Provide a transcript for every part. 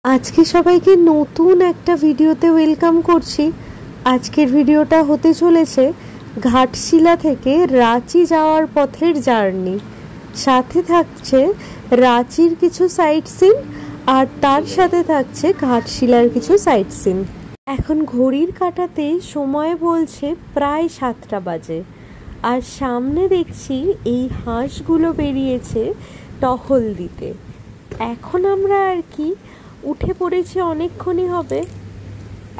আজকে সবাইকে নতুন একটা ভিডিওতে ওয়েলকাম করছি। আজকের ভিডিওটা হতে চলেছে ঘাটশিলা থেকে রাঁচি যাওয়ার পথের জার্নি। সাথে থাকছে রাঁচির কিছু সাইট সিন আর তার সাথে থাকছে ঘাটশিলার কিছু সাইট সিন। এখন ঘড়ির কাঁটাতে সময় বলছে প্রায় 7টা বাজে, আর সামনে দেখছি এই হাঁসগুলো বেরিয়েছে টহল দিতে। এখন আমরা আর কি উঠে পড়েছি, অনেকক্ষণই হবে,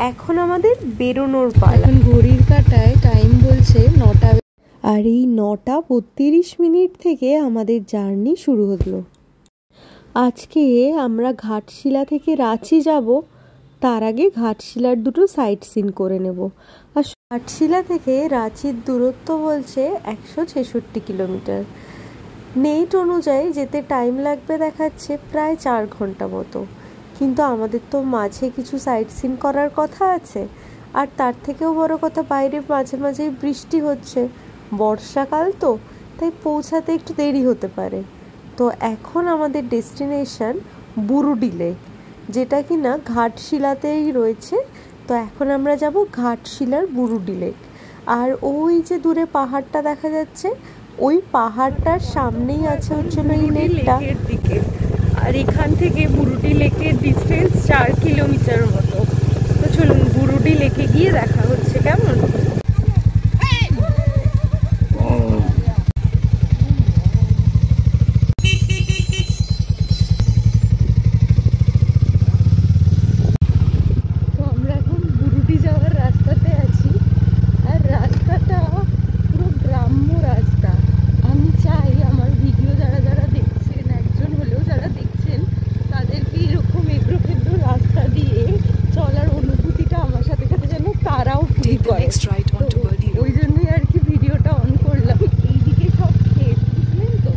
এখন আমাদের বেরোনোর পালা। ঘড়ির কাঁটায় টাইম বলছে 9টা, আর এই 9:32 থেকে আমাদের জার্নি শুরু হলো। আজকে আমরা ঘাটশিলা থেকে রাঁচি যাব, তার আগে ঘাটশিলার দুটো সাইট সিন করে নেব। আর ঘাটশিলা থেকে রাঁচির দূরত্ব বলছে 166 কিলোমিটার। নেট অনুযায়ী যেতে টাইম লাগবে দেখাচ্ছে প্রায় 4 ঘন্টা মতো, কিন্তু আমাদের তো মাঝে কিছু সাইট সিন করার কথা আছে। আর তার থেকেও বড় কথা, বাইরে মাঝে মাঝেই বৃষ্টি হচ্ছে, বর্ষাকাল তো, তাই পৌঁছাতে একটু দেরি হতে পারে। তো এখন আমাদের ডেস্টিনেশন বুরুডি লেক, যেটা কি না ঘাটশিলাতেই রয়েছে। তো এখন আমরা যাব ঘাটশিলার বুরুডি লেক। আর ওই যে দূরে পাহাড়টা দেখা যাচ্ছে, ওই পাহাড়টার সামনেই আছে হচ্ছিল এই লেকটা দিকে। আর এখান থেকে বুরুডি লেকের ডিস্টেন্স 4 কিলোমিটার মতো। তো চলুন বুরুডি লেকে গিয়ে দেখা হচ্ছে, কেমন? ওই জন্যই আর কি ভিডিওটা অন করলাম। এইদিকে সব ক্ষেত, বুঝলেন তো,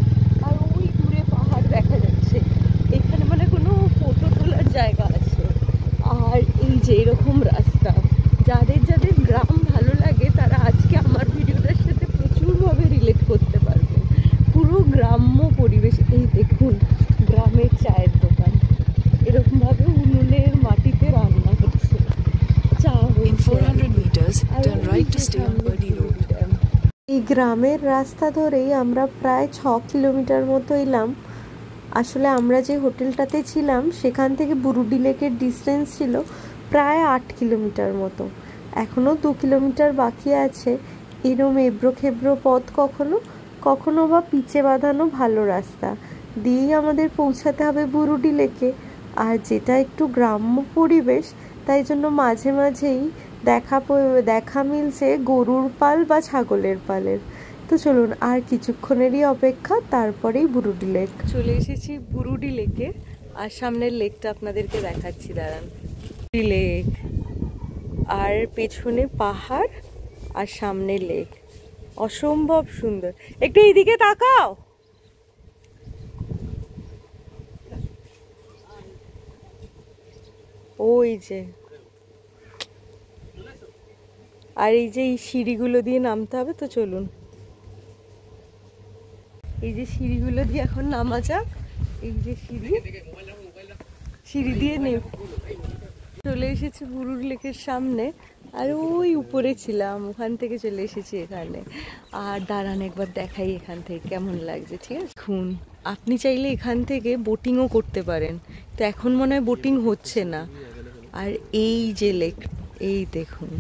আর ওই দূরে পাহাড় দেখা যাচ্ছে। এখানে মানে কোনো ফটো তোলার জায়গা আছে। আর এই যে এরকম রাস্তা, যাদের যাদের গ্রাম ভালো লাগে তারা আজকে আমার ভিডিওটার সাথে প্রচুরভাবে রিলেট করতে পারবে। পুরো গ্রাম্য পরিবেশ। এই দেখুন গ্রামের চায়ের দোকান, এরকমভাবে উনুনের মাটিতে রান্না করছে, চা হচ্ছে। এই গ্রামের রাস্তা ধরেই আমরা প্রায় 6 কিলোমিটার মতো এলাম। আসলে আমরা যে হোটেলটাতে ছিলাম সেখান থেকে বুরুডি লেকের ডিস্টেন্স ছিল প্রায় 8 কিলোমিটার মতো। এখনও 2 কিলোমিটার বাকি আছে। এরম এবড়ো খেবড়ো পথ, কখনো কখনো বা পিচে বাঁধানো ভালো রাস্তা দিয়েই আমাদের পৌঁছাতে হবে বুরুডি লেকে। আর যেটা একটু গ্রাম্য পরিবেশ, তাই জন্য মাঝে মাঝেই দেখা মিলছে গরুর পাল বা ছাগলের পালের। তো চলুন আর কিছুক্ষণেরই অপেক্ষা, তারপরেই বুরুডি লেক। চলে এসেছি বুরুডি লেকে, আর সামনের লেকটা আপনাদেরকে দেখাচ্ছি, দাঁড়ান। লেক, আর পেছনে পাহাড়, আর সামনে লেক, অসম্ভব সুন্দর। একটু এইদিকে তাকাও। ওই যে, আর এই যে এই সিঁড়িগুলো দিয়ে নামতে হবে। তো চলুন এই যে সিঁড়িগুলো দিয়ে এখন নামা যাক। এই যে সিঁড়ি দিয়ে চলে এসেছি বুরুডি লেকের সামনে। আর ওই উপরে ছিলাম, ওখান থেকে চলে এসেছি এখানে। আর দাঁড়ান একবার দেখাই এখান থেকে কেমন লাগছে। ঠিক আছে, দেখুন আপনি চাইলে এখান থেকে বোটিংও করতে পারেন, তো এখন মনে হয় বোটিং হচ্ছে না। আর এই যে লেক, এই দেখুন,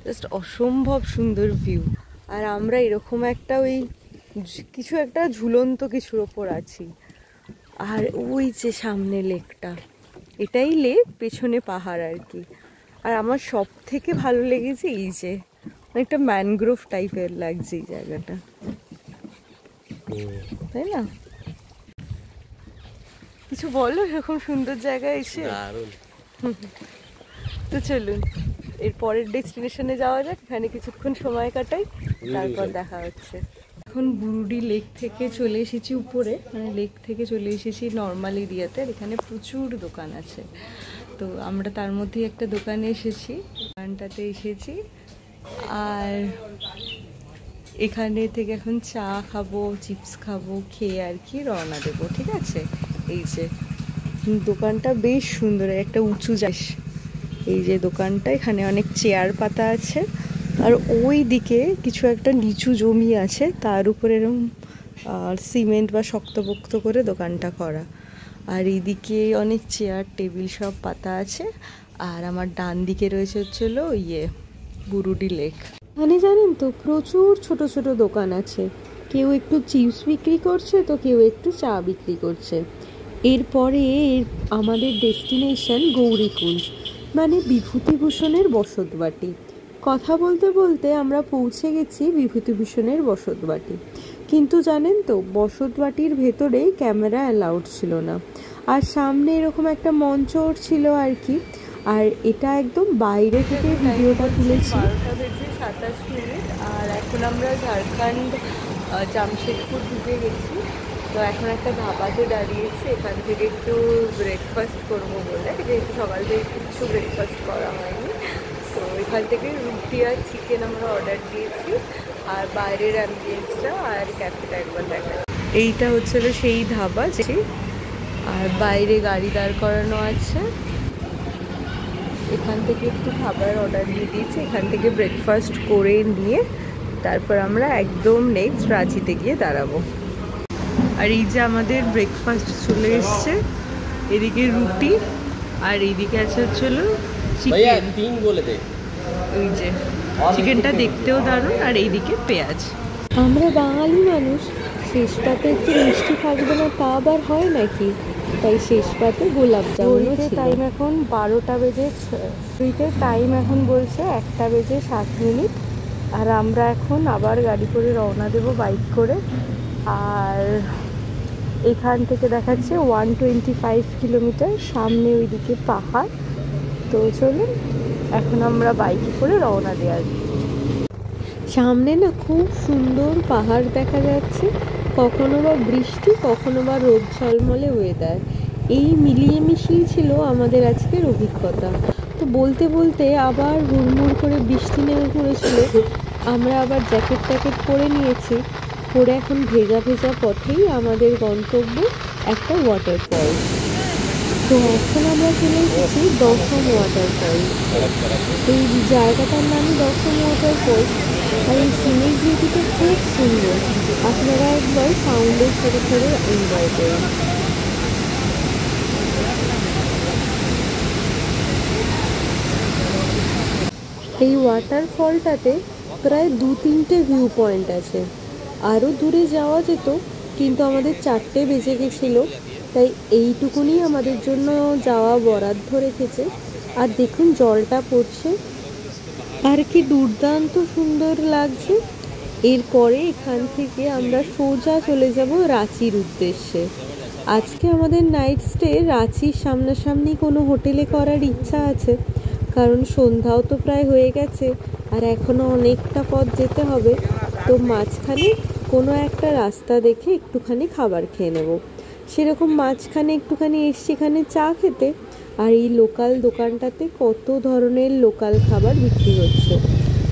জাস্ট অসম্ভব সুন্দর ভিউ। আর আমরা এরকম একটা ওই কিছু একটা ঝুলন্ত কিছুর ওপর আছি। আর ওই যে সামনে লেকটা, এটাই লেক, পেছনে পাহাড় আর কি। আর আমার সব থেকে ভালো লেগেছে এই যে একটা ম্যানগ্রোভ টাইপের লাগছে এই জায়গাটা, তাই না? কিছু বলো এরকম সুন্দর জায়গায় এসে। তো চলুন এর পরের ডেস্টিনেশনে যাওয়া যাক, এখানে কিছুক্ষণ সময় কাটাই, তারপর দেখা হচ্ছে। এখন বুরুডি লেক থেকে চলে এসেছি উপরে, মানে লেক থেকে চলে এসেছি নর্মাল এরিয়াতে। আর এখানে প্রচুর দোকান আছে, তো আমরা তার মধ্যেই একটা দোকানে এসেছি, দোকানটাতে এসেছি। আর এখানে থেকে এখন চা খাবো, চিপস খাবো, খেয়ে আর কি রওনা দেবো। ঠিক আছে, এই যে দোকানটা বেশ সুন্দর, একটা উঁচু যাস। এই যে দোকানটা, এখানে অনেক চেয়ার পাতা আছে, আর ওই দিকে কিছু একটা নিচু জমি আছে, তার উপরে এরকম সিমেন্ট বা শক্তপোক্ত করে দোকানটা করা। আর এইদিকে অনেক চেয়ার টেবিল সব পাতা আছে। আর আমার ডান দিকে রয়েছে হচ্ছিল বুরুডি লেক। এখানে জানেন তো প্রচুর ছোট ছোট দোকান আছে, কেউ একটু চিপস বিক্রি করছে তো কেউ একটু চা বিক্রি করছে। এরপরে আমাদের ডেস্টিনেশন গৌরীকুঞ্জ, মানে বিভূতিভূষণের বসতবাটি। কথা বলতে বলতে আমরা পৌঁছে গেছি বিভূতিভূষণের বসতবাটি। কিন্তু জানেন তো বসতবাটির ভেতরে ক্যামেরা অ্যালাউড ছিল না, আর সামনে এরকম একটা মঞ্চ ছিল আর কি। আর এটা একদম বাইরে থেকে ভিডিওটা তুলেছি। 12:27 আর এখন আমরা ঝাড়খণ্ড জামশেদপুর ঢুকে গেছি। তো এখন একটা ধাবাতে দাঁড়িয়েছি, এখান থেকে একটু ব্রেকফাস্ট করবো বলে, যেহেতু সকাল থেকে কিছু ব্রেকফাস্ট করা হয়নি। তো এখান থেকে রুটি আর চিকেন আমরা অর্ডার দিয়েছি, আর বাইরের অ্যাম্বিয়েন্সটা আর ক্যাফেটা একবার দেখা। এইটা হচ্ছে সেই ধাবা, আর বাইরে গাড়ি দাঁড় করানো আছে। এখান থেকে একটু খাবার অর্ডার দিয়ে দিয়েছি, এখান থেকে ব্রেকফাস্ট করে নিয়ে তারপর আমরা একদম নেক্সট রাঁচিতে গিয়ে দাঁড়াবো। আর এই যে আমাদের ব্রেকফাস্ট চলে এসছে, এদিকে রুটি আর এইদিকে আছে হচ্ছিল চিকেন। এই যে চিকেনটা দেখতেও দারুণ, আর এইদিকে পেঁয়াজ। আমরা বাঙালি মানুষ, শেষ পাতে একটু মিষ্টি থাকবে না তা আবার হয় নাকি, তাই শেষ পাতে গোলাপ জামুন। টাইম এখন 12টা বেজে, টাইম এখন বলছে 1টা বেজে 7 মিনিট। আর আমরা এখন আবার গাড়ি করে রওনা দেব বাইক করে। আর এখান থেকে দেখাচ্ছে 125 কিলোমিটার, সামনে ওইদিকে পাহাড়। তো চলুন এখন আমরা বাইকে করে রওনা দেওয়া। সামনে না খুব সুন্দর পাহাড় দেখা যাচ্ছে, কখনো বা বৃষ্টি কখনো বা রোদ ঝলমলে ওয়েদার, এই মিলিয়ে মিশিয়ে ছিল আমাদের আজকের অভিজ্ঞতা। তো বলতে বলতে আবার হুড়মুড় করে বৃষ্টি নেমে পড়েছিল, আমরা আবার জ্যাকেট ট্যাকেট পরে নিয়েছি, পরে এখন ভেজা ভেজা পথেই আমাদের গন্তব্য একটা ওয়াটারফল। তো এখন আমরা চলে এসেছি দশম ওয়াটারফল। এই জায়গাটার নামই দশম ওয়াটারফল, আর এই সিনের ভিউটা খুব সুন্দর। আপনারা একবার সাউন্ডের সাথে সাথে এনজয় করুন। এই ওয়াটারফলটাতে প্রায় 2-3টে ভিউ পয়েন্ট আছে, আরও দূরে যাওয়া যেত কিন্তু আমাদের 4টে বেজে গেছিলো, তাই এইটুকুনি আমাদের জন্য যাওয়া বরাদ্দ রেখেছে। আর দেখুন জলটা পড়ছে, আর কি দুর্দান্ত সুন্দর লাগছে। এরপরে এখান থেকে আমরা সোজা চলে যাব রাঁচির উদ্দেশ্যে। আজকে আমাদের নাইট স্টে রাঁচির সামনাসামনি কোনো হোটেলে করার ইচ্ছা আছে, কারণ সন্ধ্যাও তো প্রায় হয়ে গেছে আর এখনও অনেকটা পথ যেতে হবে। তো মাঝখানে কোনো একটা রাস্তা দেখে একটুখানি খাবার খেয়ে নেব। সেরকম মাঝখানে একটুখানি এসছি এখানে চা খেতে, আর এই লোকাল দোকানটাতে কত ধরনের লোকাল খাবার বিক্রি হচ্ছে।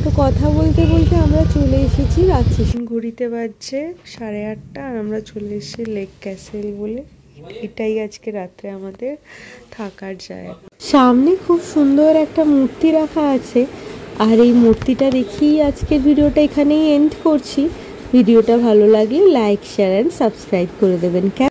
তো কথা বলতে বলতে আমরা চলে এসেছি রাঁচি। ঘড়িতে বাজছে 8:30 আর আমরা চলে এসেছি লেক ক্যাসেল বলে। এটাই আজকে রাত্রে আমাদের থাকার জায়গা। সামনে খুব সুন্দর একটা মূর্তি রাখা আছে, আর এই মূর্তিটা দেখেই আজকের ভিডিওটা এখানেই এন্ড করছি। ভিডিওটা ভালো লাগলে লাইক, শেয়ার অ্যান্ড সাবস্ক্রাইব করে দেবেন।